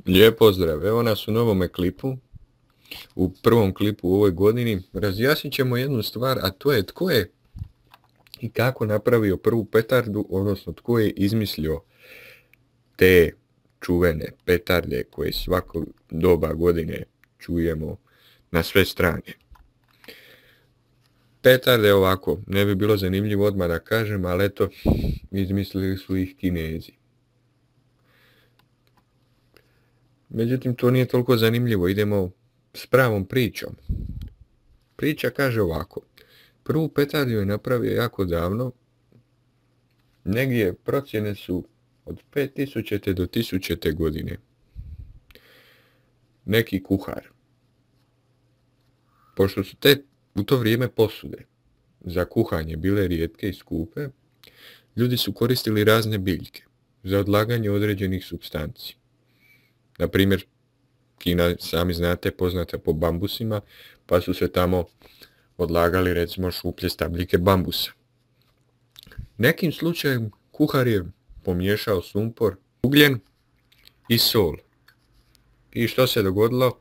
Lijep pozdrav, evo nas u novome klipu, u prvom klipu u ovoj godini. Razjasnit ćemo jednu stvar, a to je tko je i kako napravio prvu petardu, odnosno tko je izmislio te čuvene petarde koje svako doba godine čujemo na sve strane. Petarde ovako, ne bi bilo zanimljivo odmah da kažem, ali eto, izmislili su ih Kinezi. Međutim, to nije toliko zanimljivo, idemo s pravom pričom. Priča kaže ovako, prvu petardu je napravio jako davno, negdje procjene su od 5000. do 1000. godine. Neki kuhar. Pošto su u to vrijeme posude za kuhanje bile rijetke i skupe, ljudi su koristili razne biljke za odlaganje određenih supstanci. Na primjer, Kina, sami znate, poznata po bambusima, pa su se tamo odlagali recimo šuplje stabljike bambusa. Nekim slučajem kuhar je pomiješao sumpor, ugljen i sol. I što se dogodilo?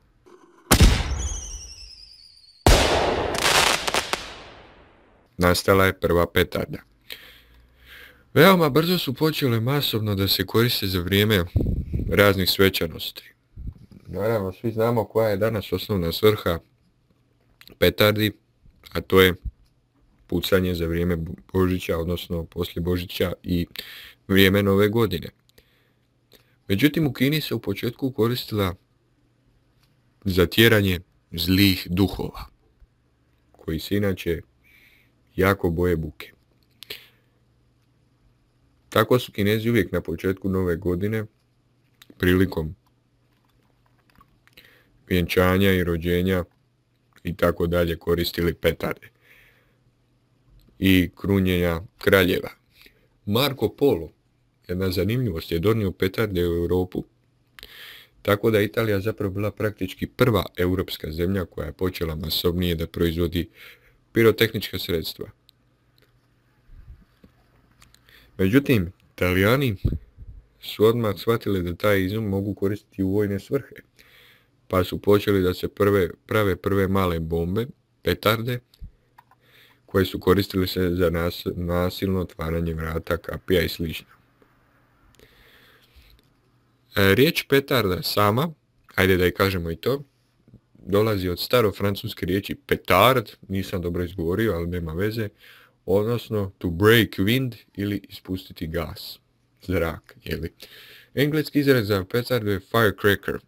Nastala je prva petarda. Veoma brzo su počele masovno da se koriste za vrijeme raznih svečanosti. Naravno, svi znamo koja je danas osnovna svrha petardi, a to je pucanje za vrijeme Božića, odnosno poslije Božića i vrijeme Nove godine. Međutim, u Kini se u početku koristila za tjeranje zlih duhova, koji se inače jako boje buke. Tako su Kinezi uvijek na početku Nove godine, prilikom vjenčanja i rođenja i tako dalje, koristili petarde i krunjenja kraljeva. Marko Polo, jedna zanimljivost, je donio petarde u Europu, tako da je Italija zapravo bila praktički prva europska zemlja koja je počela masovnije da proizvodi pirotehnička sredstva. Međutim, Italijani su odmah shvatili da taj izum mogu koristiti u vojne svrhe, pa su počeli da se prave prve male bombe, petarde, koje su koristili se za nasilno otvaranje vrata, kapija i sl. Riječ petarda sama, ajde da je kažemo i to, dolazi od starofrancuske riječi petard, nisam dobro izgovorio, ali nema veze, odnosno to break wind ili ispustiti gas, zrak, jeli. Engleski izraz za petardu je firecracker,